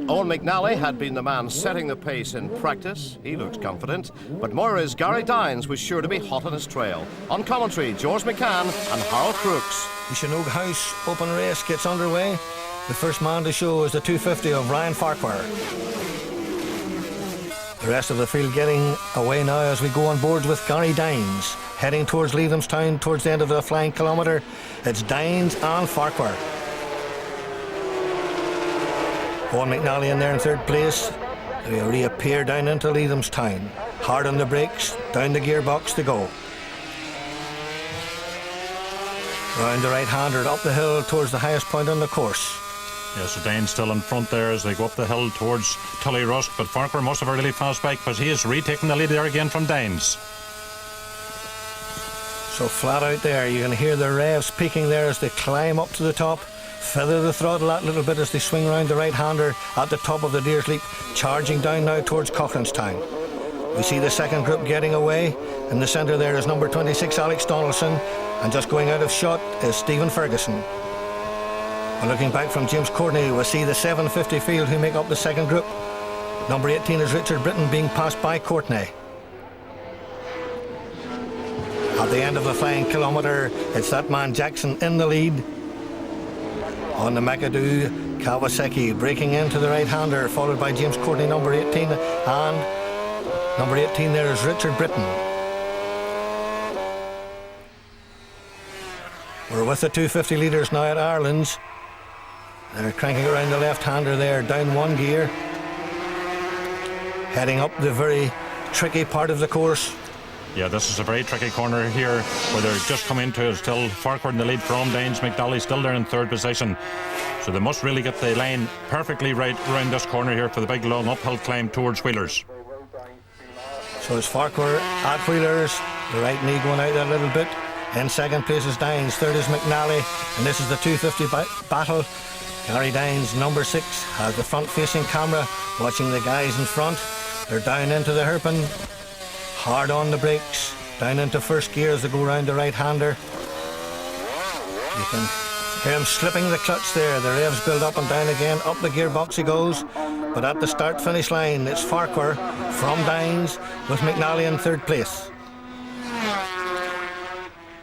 Owen McNally had been the man setting the pace in practice. He looked confident, but Moira's Gary Dines was sure to be hot on his trail. On commentary, George McCann and Harold Crooks. The Chinook House Open race gets underway. The first man to show is the 250 of Ryan Farquhar. The rest of the field getting away now as we go on board with Gary Dines. Heading towards Leithamstown towards the end of the flying kilometre. It's Dines and Farquhar. Owen McNally in there in third place. They reappear down into Leithamstown. Hard on the brakes, down the gearbox to go. Round the right-hander, up the hill towards the highest point on the course. Yes, so Dane's still in front there as they go up the hill towards Tullyrusk, but Farquhar must have a really fast bike because he is retaking the lead there again from Danes. So flat out there, you can hear the revs peaking there as they climb up to the top. Feather the throttle that little bit as they swing round the right-hander at the top of the Deer's Leap, charging down now towards Cochranstown. We see the second group getting away. In the centre there is number 26 Alex Donaldson, and just going out of shot is Stephen Ferguson. And looking back from James Courtney, we see the 750 field who make up the second group. Number 18 is Richard Britton, being passed by Courtney. At the end of the flying kilometre, it's that man Jackson in the lead. On the McAdoo, Kawasaki breaking into the right-hander, followed by James Courtney, number 18, and number 18 there is Richard Britton. We're with the 250 leaders now at Ireland's. They're cranking around the left-hander there, down one gear. Heading up the very tricky part of the course. Yeah, this is a very tricky corner here where they're just come into it. Still Farquhar in the lead from Danes. McNally still there in third position. So they must really get the line perfectly right around this corner here for the big long uphill climb towards Wheelers. So it's Farquhar at Wheelers. The right knee going out a little bit. In second place is Dines. Third is McNally. And this is the 250 battle. Gary Dines, number 6, has the front-facing camera watching the guys in front. They're down into the hairpin. Hard on the brakes, down into first gear as they go round the right-hander. You can hear him slipping the clutch there. The revs build up and down again. Up the gearbox he goes. But at the start-finish line, it's Farquhar from Dines with McNally in third place.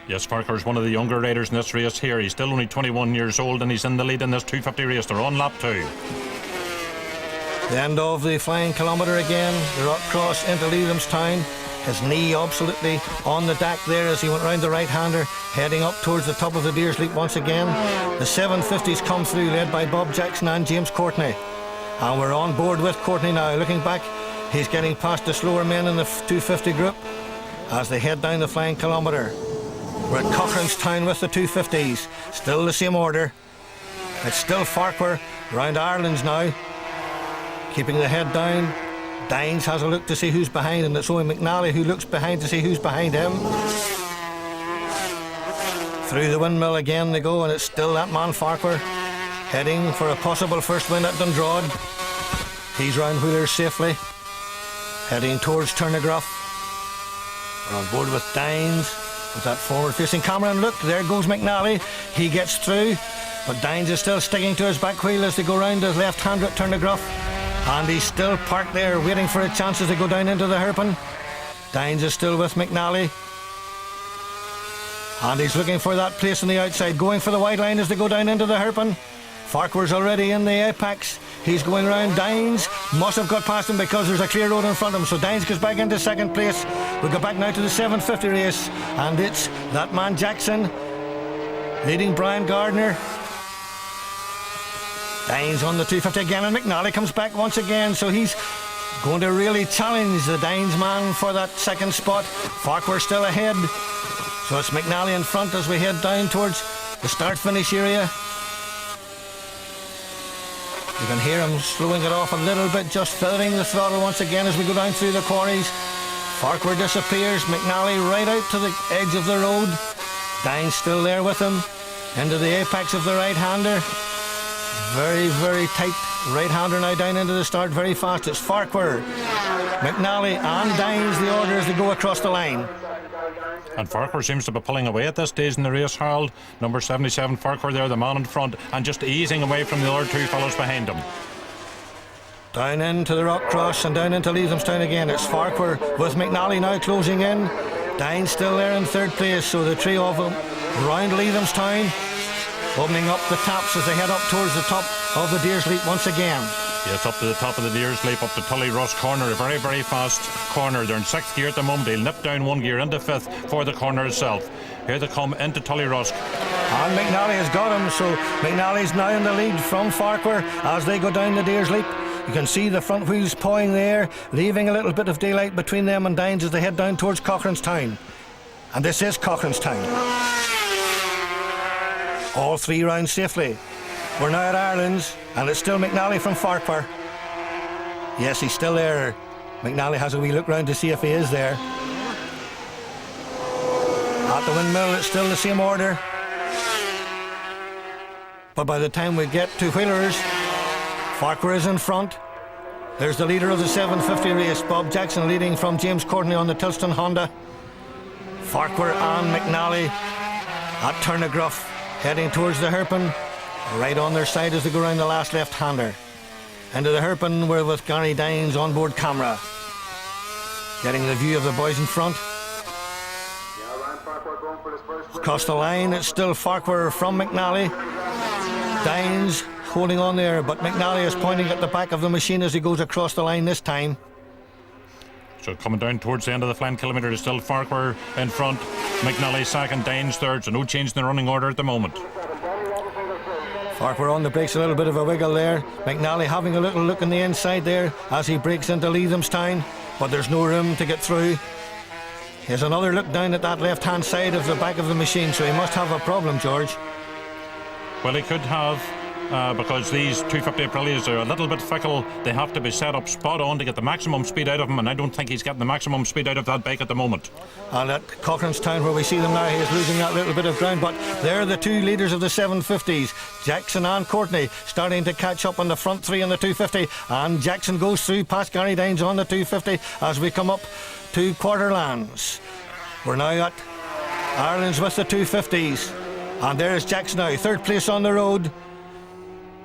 Yes, Farquhar's one of the younger riders in this race here. He's still only 21 years old and he's in the lead in this 250 race. They're on lap 2. The end of the flying kilometre again. The rock cross into Leithamstown. His knee absolutely on the deck there as he went round the right-hander, heading up towards the top of the Deer's Leap once again. The 750s come through, led by Bob Jackson and James Courtney. And we're on board with Courtney now. Looking back, he's getting past the slower men in the 250 group as they head down the flying kilometre. We're at Cochranstown with the 250s. Still the same order. It's still Farquhar round Ireland's now. Keeping the head down. Dines has a look to see who's behind, and it's Owen McNally who looks behind to see who's behind him. Through the windmill again they go, and it's still that man Farquhar heading for a possible first win at Dundrod. He's round Wheelers safely, heading towards Turnagroff. We're on board with Dines with that forward-facing camera, and look, there goes McNally. He gets through, but Dines is still sticking to his back wheel as they go round his left-hander at Turnagroff. And he's still parked there waiting for a chance as they go down into the hairpin. Dines is still with McNally. And he's looking for that place on the outside, going for the white line as they go down into the hairpin. Farquhar's already in the apex. He's going round. Dines must have got past him because there's a clear road in front of him. So Dines goes back into second place. We go back now to the 750 race. And it's that man Jackson leading Brian Gardner. Dines on the 250 again, and McNally comes back once again, so he's going to really challenge the Dines man for that second spot. Farquhar still ahead, so it's McNally in front as we head down towards the start-finish area. You can hear him slowing it off a little bit, just feathering the throttle once again as we go down through the quarries. Farquhar disappears, McNally right out to the edge of the road. Dines still there with him, into the apex of the right-hander. Very, very tight right-hander now down into the start, very fast. It's Farquhar, McNally and Dines, the order as they go across the line. And Farquhar seems to be pulling away at this stage in the race, Harold. Number 77, Farquhar there, the man in front, and just easing away from the other two fellows behind him. Down into the Rock Cross and down into Leithamstown again. It's Farquhar with McNally now closing in. Dines still there in third place, so the three of them round Leithamstown, opening up the taps as they head up towards the top of the Deer's Leap once again. Yes, up to the top of the Deer's Leap, up to Tullyross corner, a very, very fast corner. They're in 6th gear at the moment. They'll nip down 1 gear into 5th for the corner itself. Here they come into Tullyross. And McNally has got him, so McNally's now in the lead from Farquhar as they go down the Deer's Leap. You can see the front wheels pawing there, leaving a little bit of daylight between them and Dines as they head down towards Cochranstown. And this is Cochranstown. All 3 rounds safely. We're now at Ireland's, and it's still McNally from Farquhar. Yes, he's still there. McNally has a wee look round to see if he is there. At the windmill, it's still the same order. But by the time we get to Wheelers, Farquhar is in front. There's the leader of the 750 race, Bob Jackson, leading from James Courtney on the Tilston Honda. Farquhar and McNally at Turnagruff, heading towards the hairpin, right on their side as they go round the last left-hander. Into the hairpin, we're with Gary Dines on board camera, getting the view of the boys in front. Across the line, it's still Farquhar from McNally. Dines holding on there, but McNally is pointing at the back of the machine as he goes across the line this time. So coming down towards the end of the flying kilometre is still Farquhar in front, McNally second, Dines third, so no change in the running order at the moment. Farquhar on the brakes, a little bit of a wiggle there. McNally having a little look in the inside there as he breaks into Leithamstown, but there's no room to get through. Here's another look down at that left-hand side of the back of the machine, so he must have a problem, George. Well, he could have, because these 250 Aprilias are a little bit fickle. They have to be set up spot on to get the maximum speed out of them, and I don't think he's getting the maximum speed out of that bike at the moment. And at Cochranstown, where we see them now, he's losing that little bit of ground, but they're the 2 leaders of the 750s, Jackson and Courtney, starting to catch up on the front 3 in the 250, and Jackson goes through past Gary Dines on the 250 as we come up to Quarterlands. We're now at Ireland's with the 250s, and there's Jackson now, 3rd place on the road.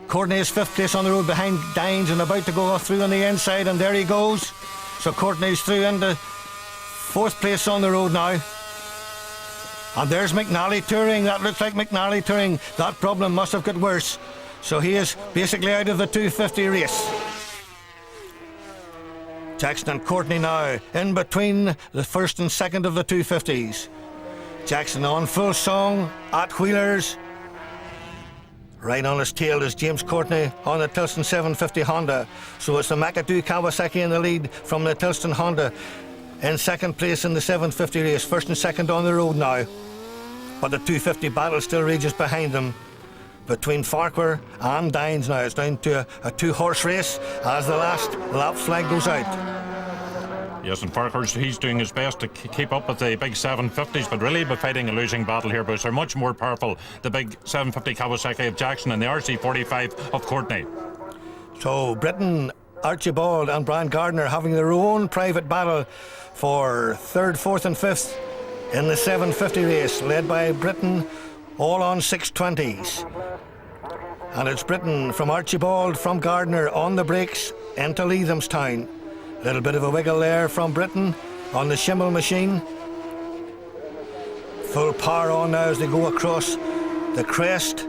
Courtney is 5th place on the road behind Dines and about to go off through on the inside, and there he goes. So Courtney's through into 4th place on the road now. And there's McNally touring. That looks like McNally touring. That problem must have got worse. So he is basically out of the 250 race. Jackson and Courtney now in between the 1st and 2nd of the 250s. Jackson on full song at Wheelers. Right on his tail is James Courtney on the Tilston 750 Honda. So it's the McAdoo Kawasaki in the lead from the Tilston Honda. In 2nd place in the 750 race, 1st and 2nd on the road now. But the 250 battle still rages behind them. Between Farquhar and Dines now. It's down to a 2-horse race as the last lap flag goes out. Yes, and Farquhar, he's doing his best to keep up with the big 750s, but really be fighting a losing battle here because they're much more powerful, the big 750 Kawasaki of Jackson and the RC45 of Courtney. So Britain, Archibald and Brian Gardner having their own private battle for 3rd, 4th and 5th in the 750 race, led by Britain, all on 620s. And it's Britain from Archibald, from Gardner on the brakes into Leithamstown. Little bit of a wiggle there from Britain on the Schimmel machine. Full power on now as they go across the crest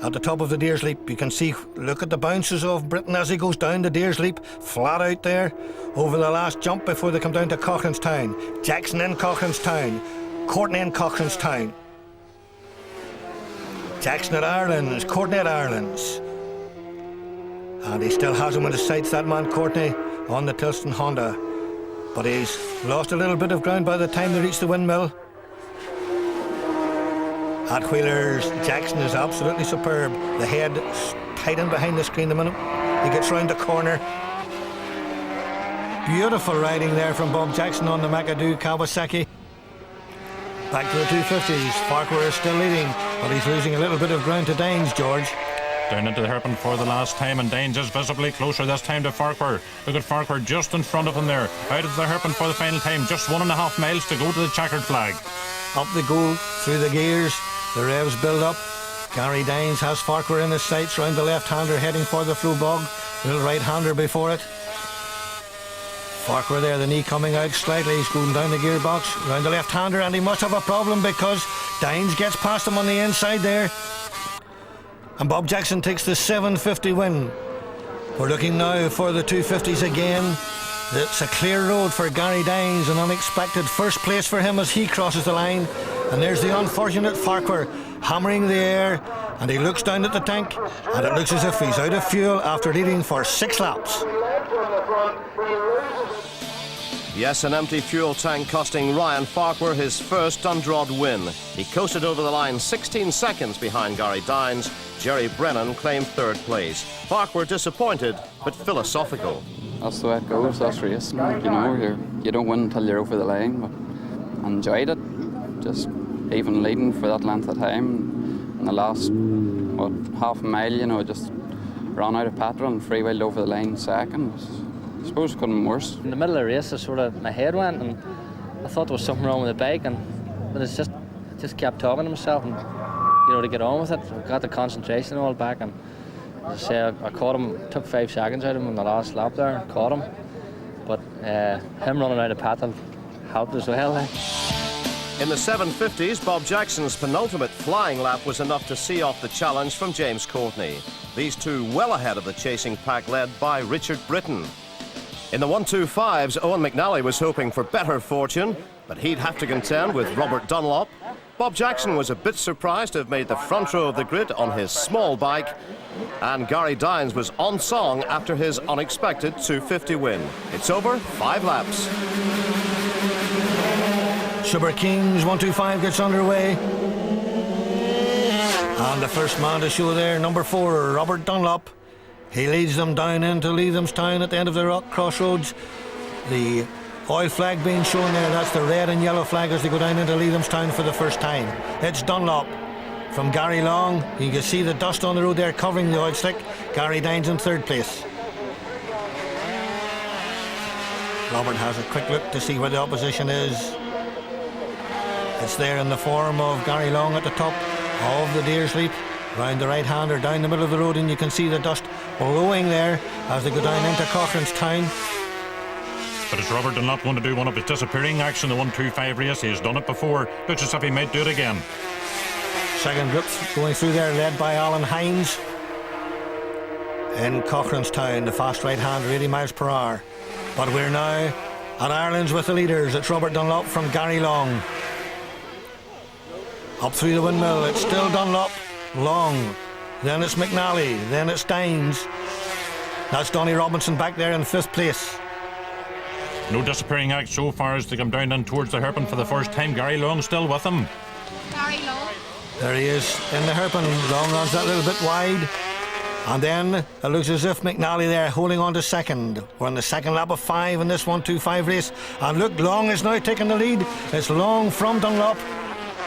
at the top of the Deer's Leap. You can see, look at the bounces of Britain as he goes down the Deer's Leap, flat out there over the last jump before they come down to Cochranstown. Jackson in Cochranstown, Courtney in Cochranstown. Jackson at Ireland's, Courtney at Ireland's. And he still has him in his sights, that man Courtney, on the Tilston Honda. But he's lost a little bit of ground by the time they reach the windmill. At Wheelers, Jackson is absolutely superb. The head tight in behind the screen the minute he gets round the corner. Beautiful riding there from Bob Jackson on the McAdoo Kawasaki. Back to the 250s. Farquhar is still leading, but he's losing a little bit of ground to Dines, George. Down into the hairpin for the last time, and Dines is visibly closer this time to Farquhar. Look at Farquhar just in front of him there. Out of the hairpin for the final time. Just 1.5 miles to go to the checkered flag. Up they go through the gears. The revs build up. Gary Dines has Farquhar in his sights round the left-hander heading for the Flew Bog. Little right-hander before it. Farquhar there, the knee coming out slightly. He's going down the gearbox round the left-hander, and he must have a problem because Dines gets past him on the inside there. And Bob Jackson takes the 750 win. We're looking now for the 250s again. It's a clear road for Gary Dines, an unexpected first place for him as he crosses the line. And there's the unfortunate Farquhar hammering the air, and he looks down at the tank, and it looks as if he's out of fuel after leading for 6 laps. Yes, an empty fuel tank costing Ryan Farquhar his first Dundrod win. He coasted over the line 16 seconds behind Gary Dines. Jerry Brennan claimed third place. Farquhar disappointed, but philosophical. That's the way it goes, that's racing. You know, you don't win until you're over the line, but I enjoyed it. Just even leading for that length of time. In the last, half a mile, you know, just ran out of petrol and freewheeled over the line second. I suppose it couldn't be worse. In the middle of the race, my head went, and I thought there was something wrong with the bike, but it's just kept talking to myself, and to get on with it. I got the concentration all back, and as I say, I caught him. Took 5 seconds out of him in the last lap there. Caught him, but him running out of petrol helped as well. In the 750s, Bob Jackson's penultimate flying lap was enough to see off the challenge from James Courtney. These two well ahead of the chasing pack led by Richard Britton. In the 125s, Owen McNally was hoping for better fortune, but he'd have to contend with Robert Dunlop. Bob Jackson was a bit surprised to have made the front row of the grid on his small bike, and Gary Dines was on song after his unexpected 250 win. It's over, 5 laps. Sugar Kings 125 gets underway. And the first man to show there, number 4, Robert Dunlop. He leads them down into Leathamstown at the end of the rock crossroads. The oil flag being shown there, that's the red and yellow flag as they go down into Leathamstown for the first time. It's Dunlop from Gary Long. You can see the dust on the road there covering the oil slick. Gary Dines in third place. Robert has a quick look to see where the opposition is. It's there in the form of Gary Long at the top of the Deer's Leap, round the right-hander down the middle of the road, and you can see the dust blowing there as they go down into Cochrane's Town. But is Robert Dunlop going to do one of his disappearing acts in the 125 race? He has done it before. Looks as if he might do it again. Second group going through there, led by Alan Hines. In Cochrane's Town, the fast right-hander, 80 miles per hour. But we're now at Ireland's with the leaders. It's Robert Dunlop from Gary Long. Up through the windmill, it's still Dunlop, Long, then it's McNally, then it's Dines. That's Donny Robinson back there in 5th place. No disappearing act so far as they come down and towards the hairpin for the first time. Gary Long still with them. Gary Long. There he is in the hairpin. Long runs that little bit wide. And then it looks as if McNally there holding on to second. We're on the second lap of 5 in this 125 race. And look, Long is now taking the lead. It's Long from Dunlop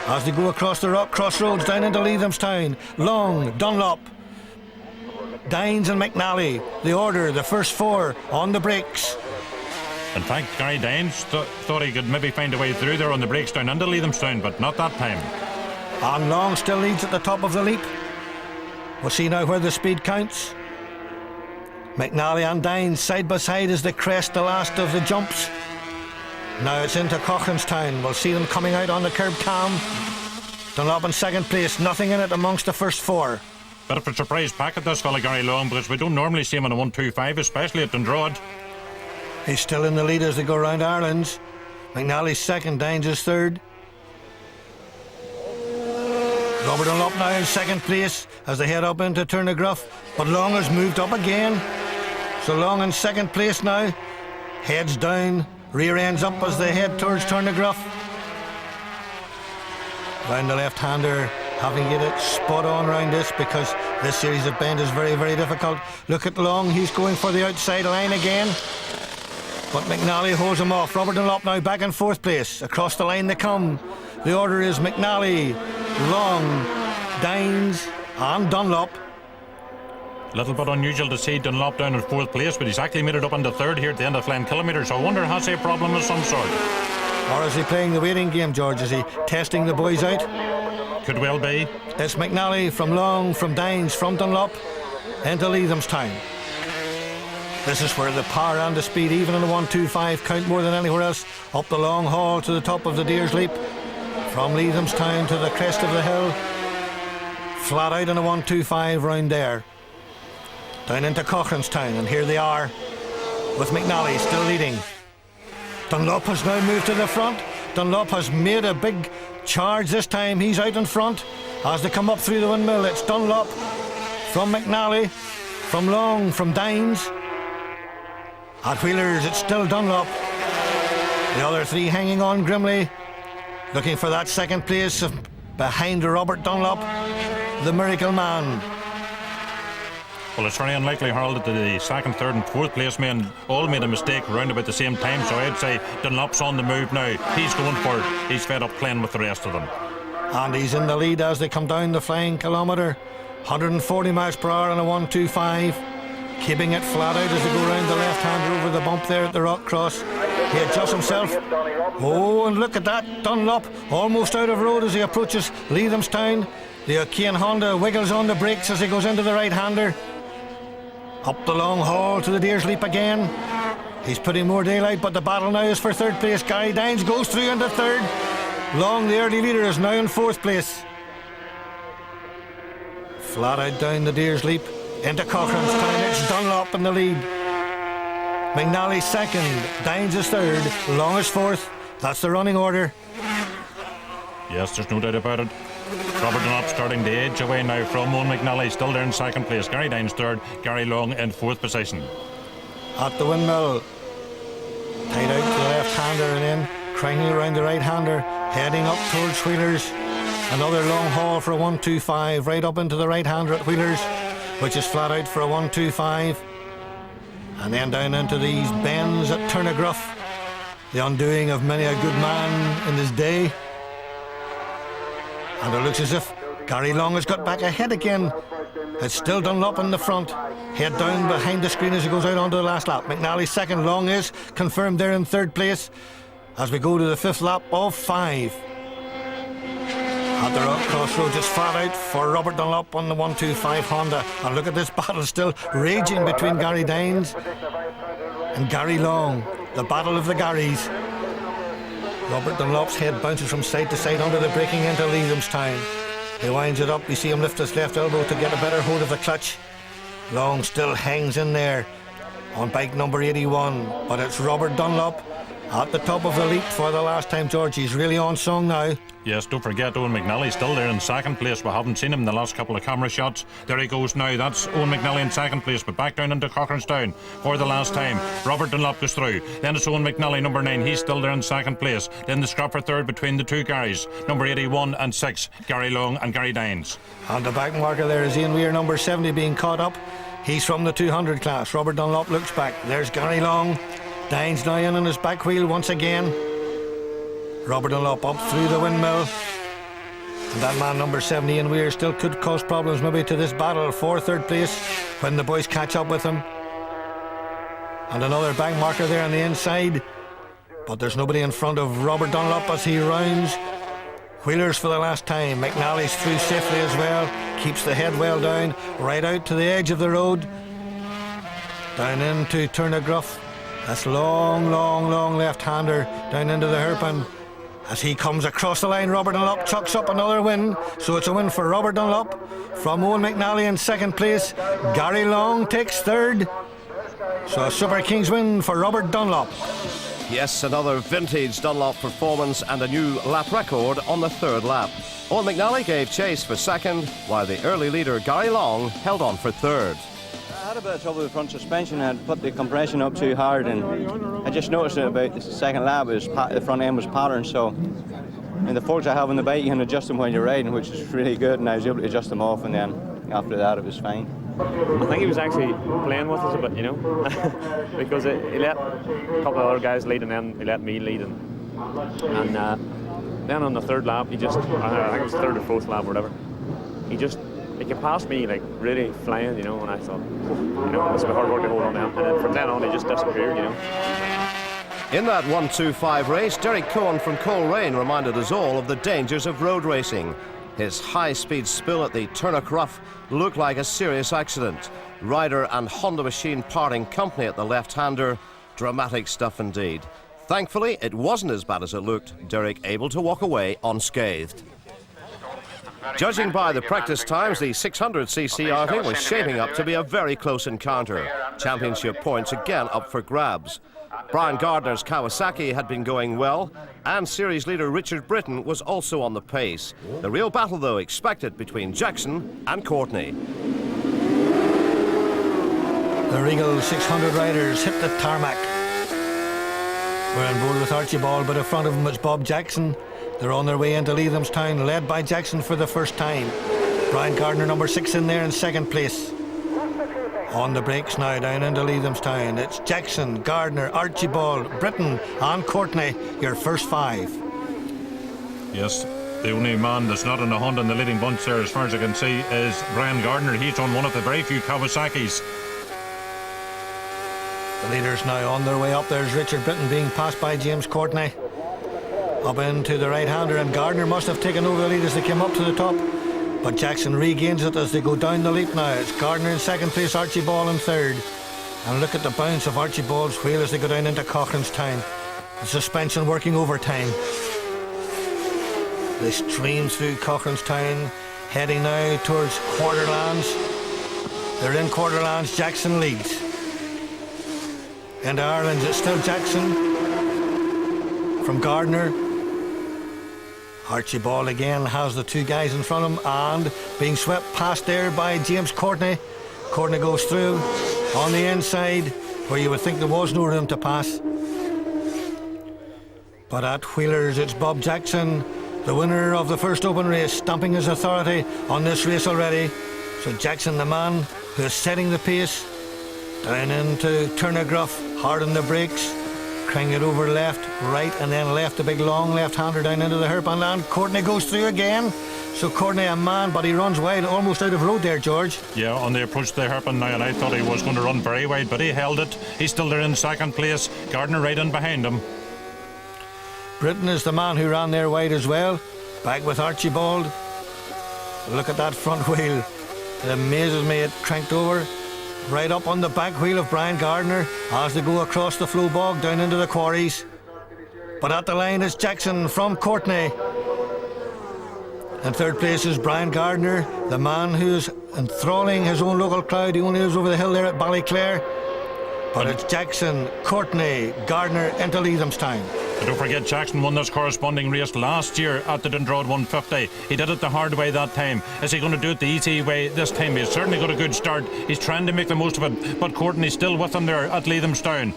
as they go across the rock crossroads down into Leathamstown. Long, Dunlop, Dines and McNally. The order, the first 4 on the brakes. In fact, Gary Dines thought he could maybe find a way through there on the brakes down into Leathamstown, but not that time. And Long still leads at the top of the leap. We'll see now where the speed counts. McNally and Dines side by side as they crest the last of the jumps. Now it's into Cochrane's Town. We'll see them coming out on the curb cam. Dunlop in second place, nothing in it amongst the first 4. Bit of a surprise pack at this fella Gary Long, because we don't normally see him in a 125, especially at Dundrod. He's still in the lead as they go round Ireland's. McNally's second, Dines is third. Robert Dunlop now in second place as they head up into Turnagruff, but Long has moved up again. So Long in second place now, heads down, rear ends up as they head towards Turnagruff. Round the left-hander, having to get it spot on round this because this series of bend is very, very difficult. Look at Long, he's going for the outside line again, but McNally holds him off. Robert Dunlop now back in 4th place. Across the line they come. The order is McNally, Long, Dines and Dunlop. A little bit unusual to see Dunlop down in 4th place, but he's actually made it up into 3rd here at the end of Flying Kilometre, so I wonder, has he a problem of some sort? Or is he playing the waiting game, George? Is he testing the boys out? Could well be. It's McNally from Long, from Dines, from Dunlop into Leithamstown. This is where the power and the speed, even in the 1-2-5, count more than anywhere else. Up the long haul to the top of the Deer's Leap. From Leithamstown to the crest of the hill. Flat out in a 1-2-5 round there. Down into Cochranstown, and here they are with McNally still leading. Dunlop has now moved to the front. Dunlop has made a big charge this time. He's out in front as they come up through the windmill. It's Dunlop from McNally, from Long, from Dines. At Wheelers, it's still Dunlop. The other three hanging on grimly, looking for that second place behind Robert Dunlop, the miracle man. Well, it's very unlikely, Harold, that the second, third and fourth place men all made a mistake around about the same time, so I'd say Dunlop's on the move now. He's going for it. He's fed up playing with the rest of them. And he's in the lead as they come down the flying kilometre. 140 miles per hour on a 1-2-5. Keeping it flat out as they go round the left-hander over the bump there at the rock cross. He adjusts himself. Oh, and look at that. Dunlop almost out of road as he approaches Leithamstown. The O'Kane Honda wiggles on the brakes as he goes into the right-hander. Up the long haul to the Deer's Leap again. He's putting more daylight, but the battle now is for third place. Gary Dines goes through into third. Long, the early leader, is now in fourth place. Flat out down the Deer's Leap into Cochranstown. It's Dunlop in the lead. McNally second, Dines is third, Long is fourth. That's the running order. Yes, there's no doubt about it. Robert Dunlop starting to edge away now from Owen McNally, still there in second place. Gary Dines third, Gary Long in fourth position. At the windmill, tied out to the left-hander and then cranking around the right-hander, heading up towards Wheelers. Another long haul for a 1-2-5, right up into the right-hander at Wheelers, which is flat out for a 1-2-5. And then down into these bends at Turnagruff, the undoing of many a good man in his day. And it looks as if Gary Long has got back ahead again. It's still Dunlop in the front. Head down behind the screen as he goes out onto the last lap. McNally second, Long is confirmed there in third place as we go to the fifth lap of 5. At the rock crossroads, it's flat out for Robert Dunlop on the 1-2-5 Honda. And look at this battle still raging between Gary Dines and Gary Long. The battle of the Garys. Robert Dunlop's head bounces from side to side under the braking into Leithamstown. He winds it up. You see him lift his left elbow to get a better hold of the clutch. Long still hangs in there on bike number 81. But it's Robert Dunlop at the top of the leap for the last time, George. He's really on song now. Yes, don't forget Owen McNally still there in second place. We haven't seen him in the last couple of camera shots. There he goes now. That's Owen McNally in second place, but back down into Cochranstown for the last time. Robert Dunlop goes through. Then it's Owen McNally, number 9. He's still there in second place. Then the scrap for third between the two Garys, number 81 and 6, Gary Long and Gary Dines. And the back marker there is Ian Weir, number 70, being caught up. He's from the 200 class. Robert Dunlop looks back. There's Gary Long. Dines now in on his back wheel once again. Robert Dunlop up through the windmill. And that man number 70 in Weir still could cause problems maybe to this battle for third place when the boys catch up with him. And another bank marker there on the inside. But there's nobody in front of Robert Dunlop as he rounds Wheelers for the last time. McNally's through safely as well. Keeps the head well down. Right out to the edge of the road. Down into Turnagruff. That's long, long, long left-hander down into the hairpin. As he comes across the line, Robert Dunlop chucks up another win. So it's a win for Robert Dunlop from Owen McNally in second place. Gary Long takes third. So a Super Kings win for Robert Dunlop. Yes, another vintage Dunlop performance and a new lap record on the third lap. Owen McNally gave chase for second, while the early leader Gary Long held on for third. I had a bit of trouble with the front suspension. I'd put the compression up too hard, and I just noticed that about the second lap the front end was patterned. So, and the forks I have on the bike, you can adjust them when you're riding, which is really good, and I was able to adjust them off, and then after that it was fine. I think he was actually playing with us a bit, you know, because he let a couple of other guys lead, and then he let me lead, and then on the third lap, he just, I think it was the third or fourth lap or whatever, he could pass me like really flying, you know, and I thought, you know, it's a bit hard work to hold on to him, and then from then on he just disappeared, you know. In that 1-2-5 race, Derek Cohen from Coleraine reminded us all of the dangers of road racing. His high-speed spill at the Turnock Rough looked like a serious accident. Rider and Honda machine parting company at the left-hander. Dramatic stuff indeed. Thankfully, it wasn't as bad as it looked. Derek able to walk away unscathed. Judging by the practice times, the 600cc outing was shaping up to be a very close encounter. Championship points again up for grabs. Brian Gardner's Kawasaki had been going well, and series leader Richard Britton was also on the pace. The real battle, though, expected between Jackson and Courtney. The Regal 600 riders hit the tarmac. We're on board with Archibald, but in front of him it's Bob Jackson. They're on their way into Leathamstown, led by Jackson for the first time. Brian Gardner, number 6, in there in second place. On the brakes now, down into Leathamstown. It's Jackson, Gardner, Archibald, Britton and Courtney, your first 5. Yes, the only man that's not in a Honda in the leading bunch there, as far as I can see, is Brian Gardner. He's on one of the very few Kawasaki's. The leaders now on their way up. There's Richard Britton being passed by James Courtney. Up into the right-hander, and Gardner must have taken over the lead as they came up to the top. But Jackson regains it as they go down the leap now. It's Gardner in second place, Archibald in third. And look at the bounce of Archibald's wheel as they go down into Cochranstown. The suspension working overtime. They stream through Cochranstown, heading now towards Quarterlands. They're in Quarterlands. Jackson leads. Into Ireland, it's still Jackson from Gardner. Archibald again has the 2 guys in front of him and being swept past there by James Courtney. Courtney goes through on the inside where you would think there was no room to pass. But at Wheelers, it's Bob Jackson, the winner of the first open race, stamping his authority on this race already. So Jackson, the man who is setting the pace, down into Turnock, hard on the brakes. Crank it over left, right, and then left, the big long left-hander down into the hairpin land. Courtney goes through again. So Courtney, a man, but he runs wide, almost out of road there, George. Yeah, on the approach to the hairpin now, and I thought he was going to run very wide, but he held it. He's still there in second place. Gardner right in behind him. Britton is the man who ran there wide as well. Back with Archibald. Look at that front wheel. It amazes me, it cranked over. Right up on the back wheel of Brian Gardner as they go across the flow bog down into the quarries. But at the line is Jackson from Courtney. In third place is Brian Gardner, the man who's enthralling his own local crowd. He only lives over the hill there at Ballyclare. But it's Jackson, Courtney, Gardner into Leathamstown. And don't forget, Jackson won this corresponding race last year at the Dundrod 150. He did it the hard way that time. Is he going to do it the easy way this time? He's certainly got a good start. He's trying to make the most of it, but Courtney's still with him there at Leathamstown.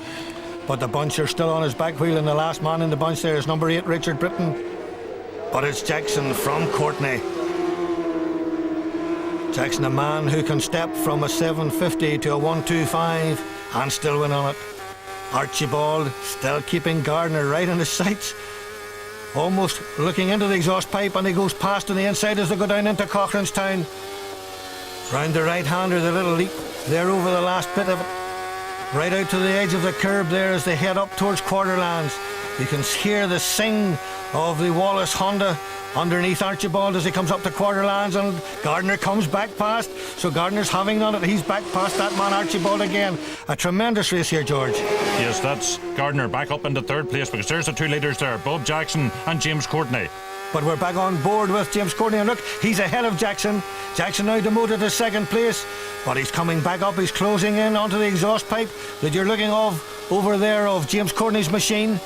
But the bunch are still on his back wheel, and the last man in the bunch there is number 8, Richard Britton. But it's Jackson from Courtney. Jackson, a man who can step from a 750 to a 125 and still win on it. Archibald still keeping Gardner right in his sights, almost looking into the exhaust pipe, and he goes past on the inside as they go down into Cochranstown. Round the right-hander, the little leap there over the last bit of it, right out to the edge of the curb there as they head up towards Quarterlands. You can hear the sing of the Wallace Honda underneath Archibald as he comes up to Quarterlands, and Gardner comes back past. So Gardner's having done it. He's back past that man Archibald again. A tremendous race here, George. Yes, that's Gardner back up into third place, because there's the 2 leaders there, Bob Jackson and James Courtney. But we're back on board with James Courtney, and look, he's ahead of Jackson. Jackson now demoted to second place, but he's coming back up. He's closing in onto the exhaust pipe that you're looking of over there of James Courtney's machine.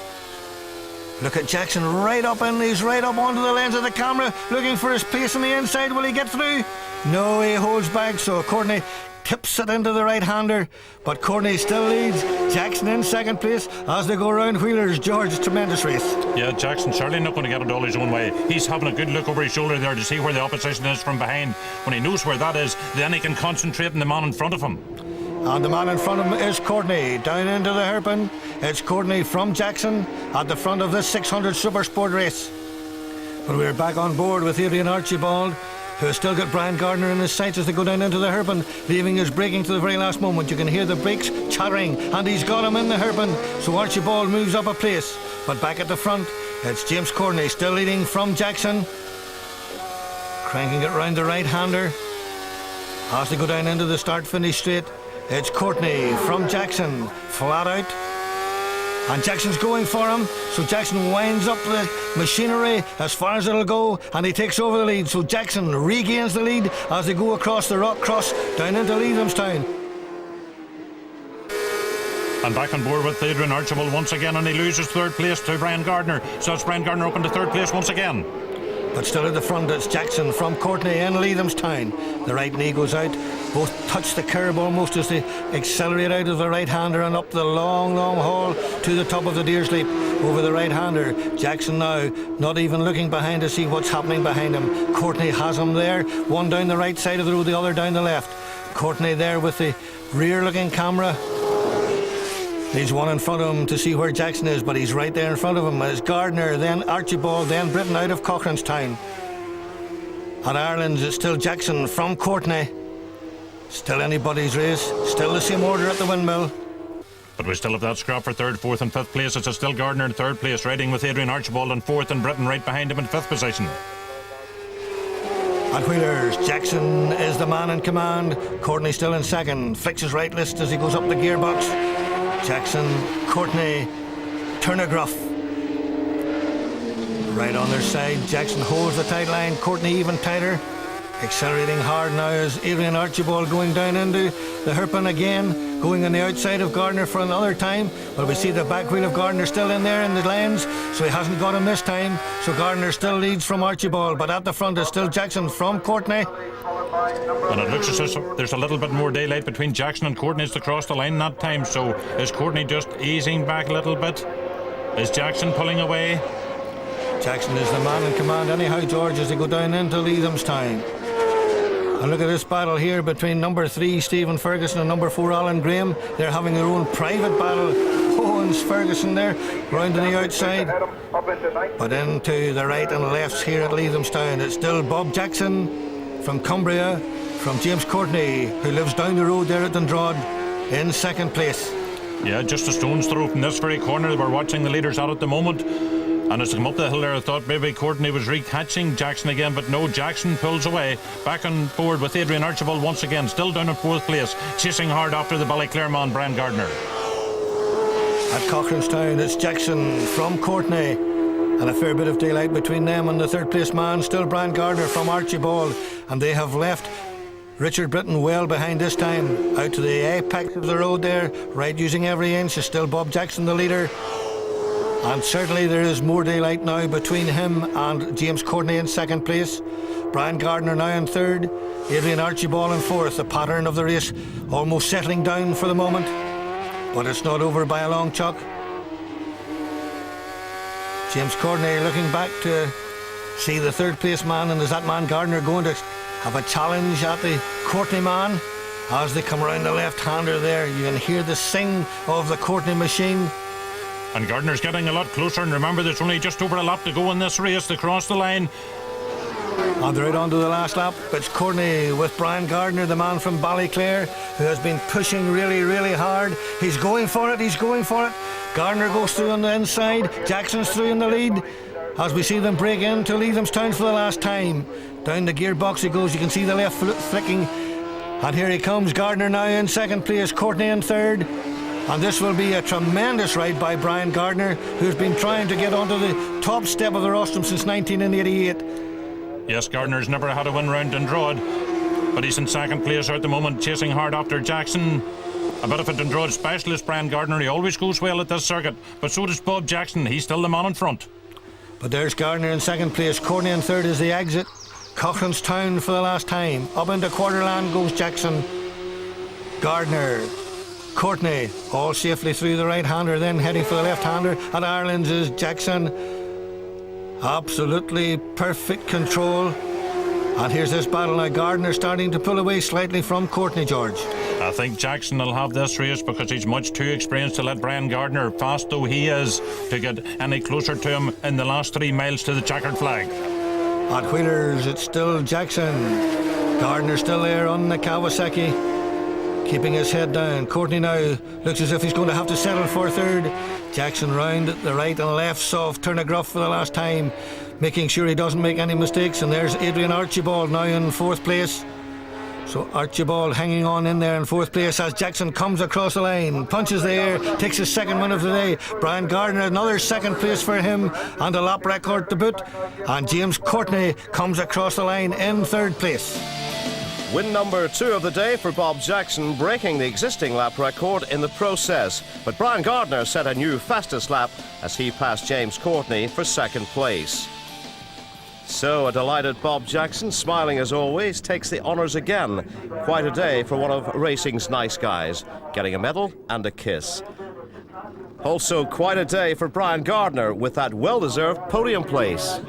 Look at Jackson right up in, he's right up onto the lens of the camera, looking for his place on the inside. Will he get through? No, he holds back, so Courtney tips it into the right-hander, but Courtney still leads. Jackson in second place as they go round Wheelers. George, tremendous race. Yeah, Jackson certainly not going to get it all his own way. He's having a good look over his shoulder there to see where the opposition is from behind. When he knows where that is, then he can concentrate on the man in front of him. And the man in front of him is Courtney. Down into the hairpin, it's Courtney from Jackson at the front of this 600 Super Sport race. But we're back on board with Adrian Archibald, who has still got Brian Gardner in his sights as they go down into the hairpin, leaving his braking to the very last moment. You can hear the brakes chattering, and he's got him in the hairpin. So Archibald moves up a place. But back at the front, it's James Courtney still leading from Jackson. Cranking it round the right-hander. As they go down into the start-finish straight, it's Courtney from Jackson, flat out. And Jackson's going for him, so Jackson winds up the machinery as far as it'll go, and he takes over the lead. So Jackson regains the lead as they go across the rock cross down into Leithamstown. And back on board with Adrian Archibald once again, and he loses third place to Brian Gardner. So it's Brian Gardner up into third place once again. But still at the front, it's Jackson from Courtney in Leithamstown. The right knee goes out. Both touch the curb almost as they accelerate out of the right-hander and up the long, long haul to the top of the Deer's Leap over the right-hander. Jackson now not even looking behind to see what's happening behind him. Courtney has him there. One down the right side of the road, the other down the left. Courtney there with the rear-looking camera. He's one in front of him to see where Jackson is, but he's right there in front of him. It's Gardner, then Archibald, then Britton out of Cochranstown. At Ireland's, it's still Jackson from Courtney. Still anybody's race, still the same order at the windmill. But we still have that scrap for third, fourth and fifth place. It's still Gardner in third place, riding with Adrian Archibald in fourth, and Britton right behind him in fifth position. At Wheelers, Jackson is the man in command. Courtney still in second, flicks his right list as he goes up the gearbox. Jackson, Courtney, Turnergruff. Right on their side, Jackson holds the tight line, Courtney even tighter. Accelerating hard now is Adrian Archibald going down into the hairpin again, going on the outside of Gardner for another time. But we see the back wheel of Gardner still in there in the lanes, so he hasn't got him this time. So Gardner still leads from Archibald, but at the front is still Jackson from Courtney. And it looks as if there's a little bit more daylight between Jackson and Courtney as they cross the line that time. So is Courtney just easing back a little bit? Is Jackson pulling away? Jackson is the man in command anyhow, George, as they go down into Leithamstown. And look at this battle here between number 3 Stephen Ferguson and number 4 Alan Graham. They're having their own private battle. Owens Ferguson there, round to the outside. But into the right and lefts here at Leithamstown. It's still Bob Jackson from Cumbria, from James Courtney, who lives down the road there at Dundrod, in second place. Yeah, just a stone's throw from this very corner. We're watching the leaders out at the moment. And as they come up the hill there, I thought maybe Courtney was re-catching Jackson again, but no, Jackson pulls away. Back on board with Adrian Archibald once again, still down in fourth place, chasing hard after the Ballyclare man, Brian Gardner. At Cochranstown, it's Jackson from Courtney, and a fair bit of daylight between them and the third place man, still Brian Gardner from Archibald, and they have left Richard Britton well behind this time. Out to the apex of the road there, right using every inch, is still Bob Jackson the leader. And certainly there is more daylight now between him and James Courtney in second place. Brian Gardner now in third. Adrian Archibald in fourth. The pattern of the race almost settling down for the moment. But it's not over by a long chalk. James Courtney looking back to see the third place man, and is that man Gardner going to have a challenge at the Courtney man? As they come around the left-hander there, you can hear the sing of the Courtney machine. And Gardner's getting a lot closer, and remember there's only just over a lap to go in this race to cross the line. And they're out onto the last lap. It's Courtney with Brian Gardner, the man from Ballyclare, who has been pushing really, really hard. He's going for it, he's going for it. Gardner goes through on the inside, Jackson's through in the lead, as we see them break into Leithamstown for the last time. Down the gearbox he goes, you can see the left foot flicking. And here he comes, Gardner now in second place, Courtney in third. And this will be a tremendous ride by Brian Gardner, who's been trying to get onto the top step of the rostrum since 1988. Yes, Gardner's never had a win round Dundrod, but he's in second place at the moment, chasing hard after Jackson. A bit of a Dundrod specialist, Brian Gardner. He always goes well at this circuit, but so does Bob Jackson. He's still the man in front. But there's Gardner in second place. Courtney in third is the exit. Cochranstown for the last time. Up into Quarterland goes Jackson. Gardner, Courtney, all safely through the right-hander, then heading for the left-hander. At Ireland's is Jackson. Absolutely perfect control. And here's this battle now. Gardner starting to pull away slightly from Courtney, George. I think Jackson will have this race because he's much too experienced to let Brian Gardner, fast though he is, to get any closer to him in the last 3 miles to the checkered flag. At Wheelers, it's still Jackson. Gardner still there on the Kawasaki, keeping his head down. Courtney now looks as if he's going to have to settle for third. Jackson round at the right and left, soft Turnergruff for the last time. making sure he doesn't make any mistakes. And there's Adrian Archibald now in 4th place. So Archibald hanging on in there in 4th place as Jackson comes across the line, punches the air, takes his 2nd win of the day. Brian Gardner, another 2nd place for him and a lap record to boot. And James Courtney comes across the line in 3rd place. Win number 2 of the day for Bob Jackson, breaking the existing lap record in the process. But Brian Gardner set a new fastest lap as he passed James Courtney for 2nd place. So a delighted Bob Jackson, smiling as always, takes the honours again. Quite a day for one of racing's nice guys, getting a medal and a kiss. Also quite a day for Brian Gardner with that well-deserved podium place.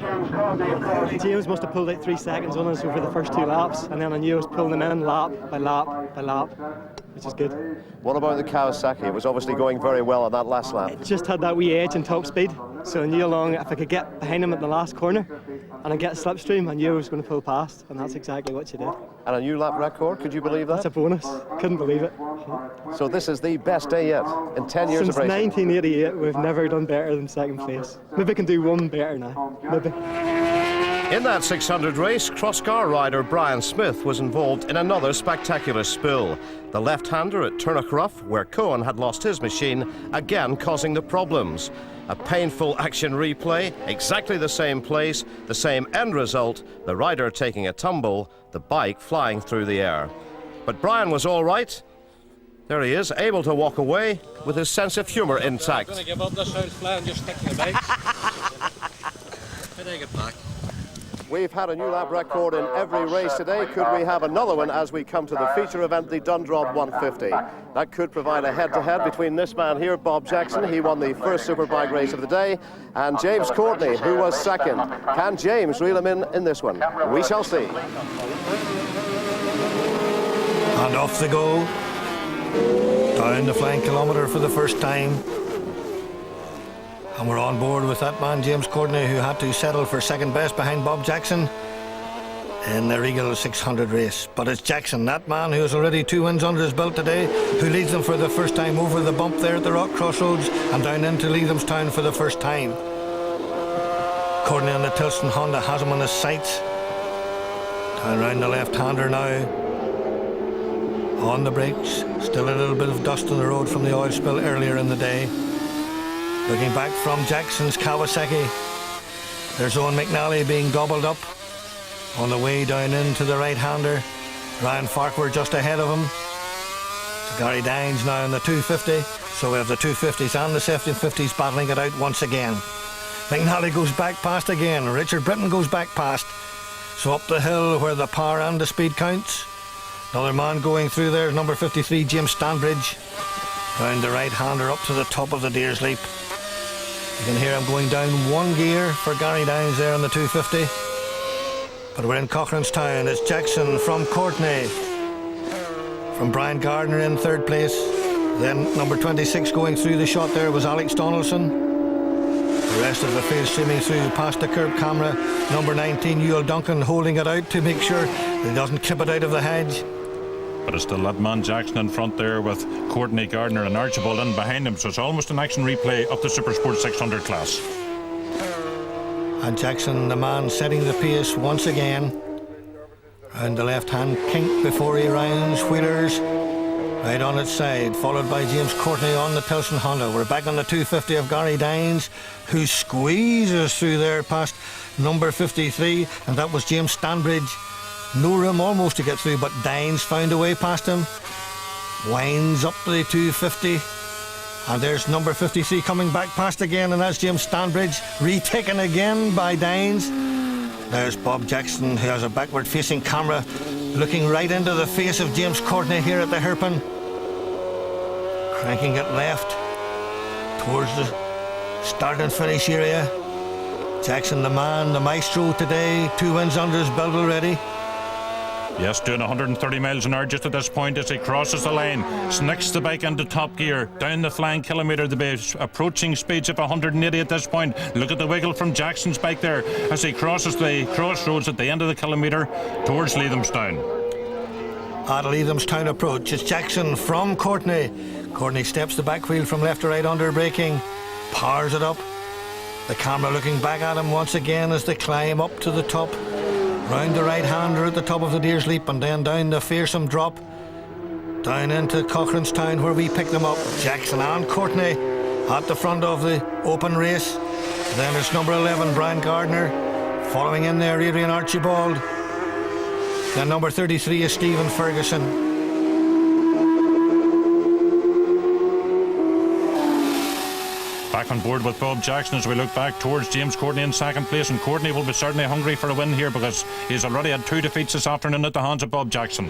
James must have pulled out 3 seconds on us over the first 2 laps, and then I knew I was pulling them in lap by lap by lap, which is good. What about the Kawasaki? It was obviously going very well on that last lap. It just had that wee edge in top speed, so I knew along if I could get behind him at the last corner and I get a slipstream, I knew I was going to pull past, and that's exactly what you did. And a new lap record, could you believe that? That's a bonus, couldn't believe it. So this is the best day yet in 10 years Since of racing. 1988 we've never done better than 2nd place. Maybe I can do one better now, maybe. In that 600 race, crosscar rider Brian Smith was involved in another spectacular spill. The left-hander at Turnockrough, where Cohen had lost his machine, again causing the problems. A painful action replay, exactly the same place, the same end result, the rider taking a tumble, the bike flying through the air. But Brian was all right. There he is, able to walk away with his sense of humour intact. I'm going to give up this house fly and just stick to the bike. How do I get back? We've had a new lap record in every race today. Could we have another one as we come to the feature event, the Dundrod 150? That could provide a head-to-head between this man here, Bob Jackson. He won the first Superbike race of the day, and James Courtney, who was 2nd. Can James reel him in this one? We shall see. And off they go. Down the flying kilometre for the first time. And we're on board with that man, James Courtney, who had to settle for 2nd best behind Bob Jackson in the Regal 600 race. But it's Jackson, that man who has already 2 wins under his belt today, who leads them for the first time over the bump there at the Rock Crossroads and down into Leathamstown for the first time. Courtney on the Tilson Honda has him on his sights. Down round the left-hander now. On the brakes, still a little bit of dust on the road from the oil spill earlier in the day. Looking back from Jackson's Kawasaki, there's Owen McNally being gobbled up on the way down into the right-hander. Ryan Farquhar just ahead of him. So Gary Dines now in the 250. So we have the 250s and the 750s battling it out once again. McNally goes back past again. Richard Britton goes back past. So up the hill where the power and the speed counts. Another man going through there, number 53, James Stanbridge. Round the right-hander up to the top of the Deer's Leap. You can hear him going down 1 gear for Gary Dines there on the 250. But we're in Cochranestown. It's Jackson from Courtney. From Brian Gardner in 3rd place. Then number 26 going through the shot there was Alex Donaldson. The rest of the field streaming through past the curb camera. Number 19, Ewell Duncan, holding it out to make sure that he doesn't clip it out of the hedge. But it's still that man Jackson in front there with Courtney, Gardner and Archibald in behind him, so it's almost an action replay of the Super Sport 600 class. And Jackson, the man setting the pace once again. Round the left-hand kink before he rounds Wheelers. Right on its side, followed by James Courtney on the Tilson Honda. We're back on the 250 of Gary Dines, who squeezes through there past number 53, and that was James Stanbridge. No room almost to get through, but Dines found a way past him. Winds up to the 250. And there's number 53 coming back past again, and that's James Stanbridge, retaken again by Dines. There's Bob Jackson, who has a backward-facing camera, looking right into the face of James Courtney here at the hairpin. Cranking it left towards the start and finish area. Jackson, the man, the maestro today, 2 wins under his belt already. Yes, doing 130 miles an hour just at this point as he crosses the line, snicks the bike into top gear, down the flying kilometre, the base, approaching speeds of 180 at this point. Look at the wiggle from Jackson's bike there as he crosses the crossroads at the end of the kilometre towards Leathamstown. At Leathamstown approach, it's Jackson from Courtney. Courtney steps the back wheel from left to right under braking, powers it up. The camera looking back at him once again as they climb up to the top, round the right-hander at the top of the Deer's Leap, and then down the fearsome drop, down into Cochrane's Town, where we pick them up. Jackson and Courtney at the front of the open race. Then it's number 11, Brian Gardner. Following in there, Adrian Archibald. Then number 33 is Stephen Ferguson. Back on board with Bob Jackson as we look back towards James Courtney in second place, and Courtney will be certainly hungry for a win here because he's already had 2 defeats this afternoon at the hands of Bob Jackson.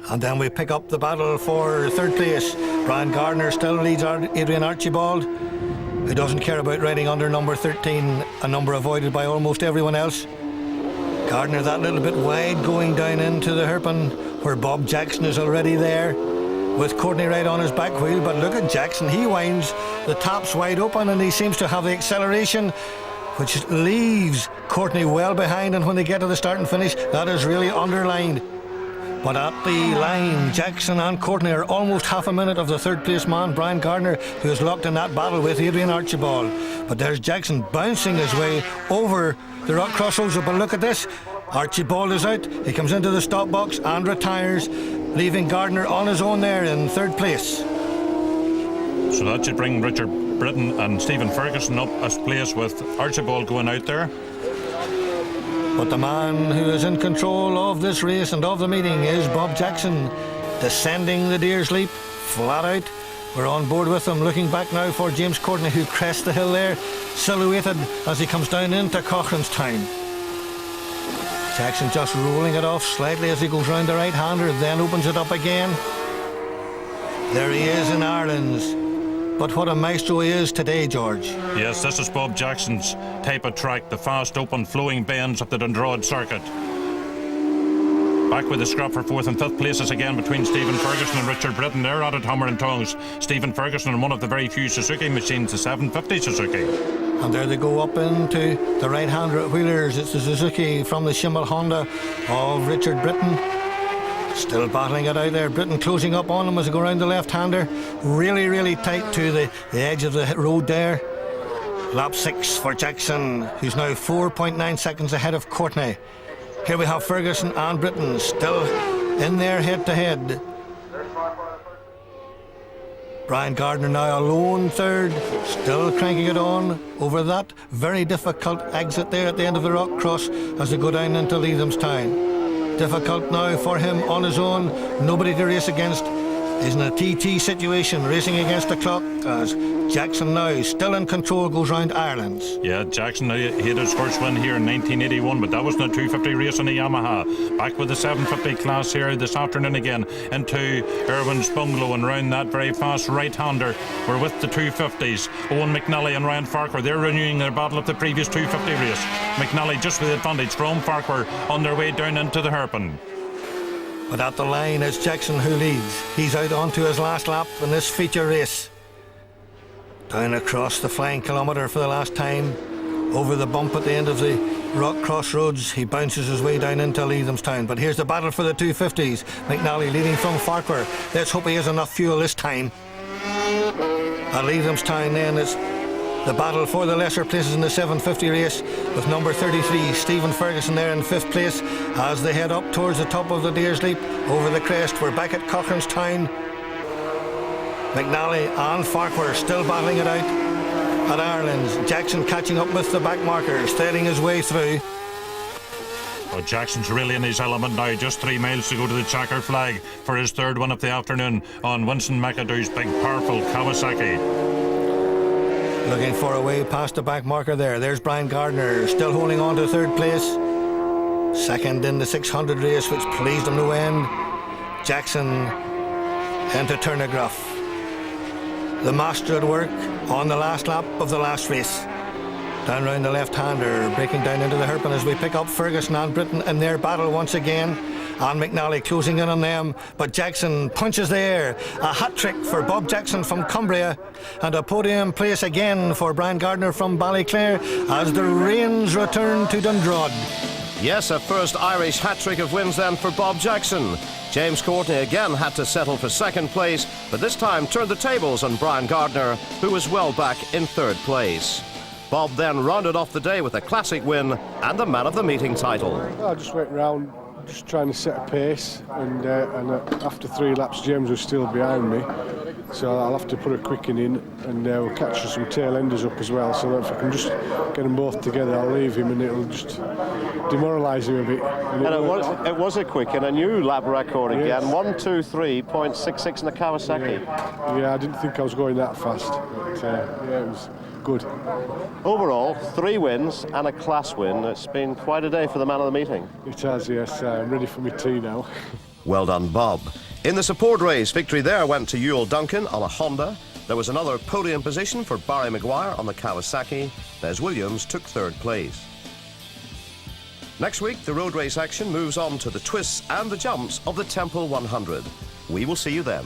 And then we pick up the battle for third place. Brian Gardner still leads Adrian Archibald, who doesn't care about riding under number 13, a number avoided by almost everyone else. Gardner that little bit wide going down into the hairpin where Bob Jackson is already there, with Courtney right on his back wheel. But look at Jackson, he winds, the tap's wide open, and he seems to have the acceleration, which leaves Courtney well behind, and when they get to the start and finish, that is really underlined. But at the line, Jackson and Courtney are almost half a minute of the third place man, Brian Gardner, who is locked in that battle with Adrian Archibald. But there's Jackson bouncing his way over the rock crossroads. But look at this, Archibald is out, he comes into the stop box and retires, leaving Gardner on his own there in third place. So that should bring Richard Britton and Stephen Ferguson up as place, with Archibald going out there. But the man who is in control of this race and of the meeting is Bob Jackson, descending the Deer's Leap flat out. We're on board with him, looking back now for James Courtney, who crests the hill there, silhouetted as he comes down into Cochrane's Town. Jackson just rolling it off slightly as he goes round the right-hander, then opens it up again. There he is in Ireland's. But what a maestro he is today, George. Yes, this is Bob Jackson's type of track, the fast, open, flowing bends of the Dundrod circuit. Back with the scrap for 4th and 5th places again between Stephen Ferguson and Richard Britton. They're at it hammer and tongs. Stephen Ferguson on one of the very few Suzuki machines, the 750 Suzuki. And there they go up into the right-hander wheelers. It's the Suzuki from the Schimmel Honda of Richard Britton. Still battling it out there. Britton closing up on him as they go around the left-hander. Really, really tight to the edge of the road there. Lap 6 for Jackson, who's now 4.9 seconds ahead of Courtney. Here we have Ferguson and Britton still in there head-to-head. Brian Gardner now alone third, still cranking it on over that very difficult exit there at the end of the rock cross as they go down into Leathamstown. Difficult now for him on his own, nobody to race against. He's in a TT situation, racing against the clock as Jackson now, still in control, goes round Ireland's. Yeah, Jackson he had his first win here in 1981, but that was in a 250 race in a Yamaha. Back with the 750 class here this afternoon again into Irwin's Bungalow, and round that very fast right-hander. We're with the 250s. Owen McNally and Ryan Farquhar, they're renewing their battle of the previous 250 race. McNally just with the advantage from Farquhar on their way down into the hairpin. But at the line, it's Jackson who leads. He's out onto his last lap in this feature race. Down across the flying kilometre for the last time. Over the bump at the end of the rock crossroads, he bounces his way down into Leathamstown. But here's the battle for the 250s. McNally leading from Farquhar. Let's hope he has enough fuel this time. At Leathamstown then, it's the battle for the lesser places in the 750 race, with number 33 Stephen Ferguson there in 5th place as they head up towards the top of the Deer's Leap over the crest. We're back at Cochrane's Town. McNally and Farquhar still battling it out at Ireland's. Jackson catching up with the back markers, threading his way through. Oh, Jackson's really in his element now. Just 3 miles to go to the checker flag for his third one of the afternoon on Winston McAdoo's big powerful Kawasaki. Looking for a way past the back marker there. There's Brian Gardner still holding on to 3rd place. 2nd in the 600 race, which pleased him no end. Jackson into Turnagruff. The master at work on the last lap of the last race. Down round the left-hander, breaking down into the hairpin as we pick up Ferguson and Britton in their battle once again. And McNally closing in on them, but Jackson punches the air. A hat-trick for Bob Jackson from Cumbria, and a podium place again for Brian Gardner from Ballyclare as the reins return to Dundrod. Yes, a first Irish hat-trick of wins then for Bob Jackson. James Courtney again had to settle for second place, but this time turned the tables on Brian Gardner, who was well back in third place. Bob then rounded off the day with a classic win and the man of the meeting title. I just went round just trying to set a pace, and after 3 laps James was still behind me, so I'll have to put a quicking in, and we'll catch some tail enders up as well, so that if I can just get them both together I'll leave him and it'll just demoralise him a bit. And it was a quick and a new lap record again. Yes. 1:23.66 in the Kawasaki. Yeah, I didn't think I was going that fast, but yeah, it was good. Overall, 3 wins and a class win. It's been quite a day for the man of the meeting. It has, yes. I'm ready for my tea now. Well done, Bob. In the support race, victory there went to Ewell Duncan on a Honda. There was another podium position for Barry Maguire on the Kawasaki. Des Williams took third place. Next week, the road race action moves on to the twists and the jumps of the Temple 100. We will see you then.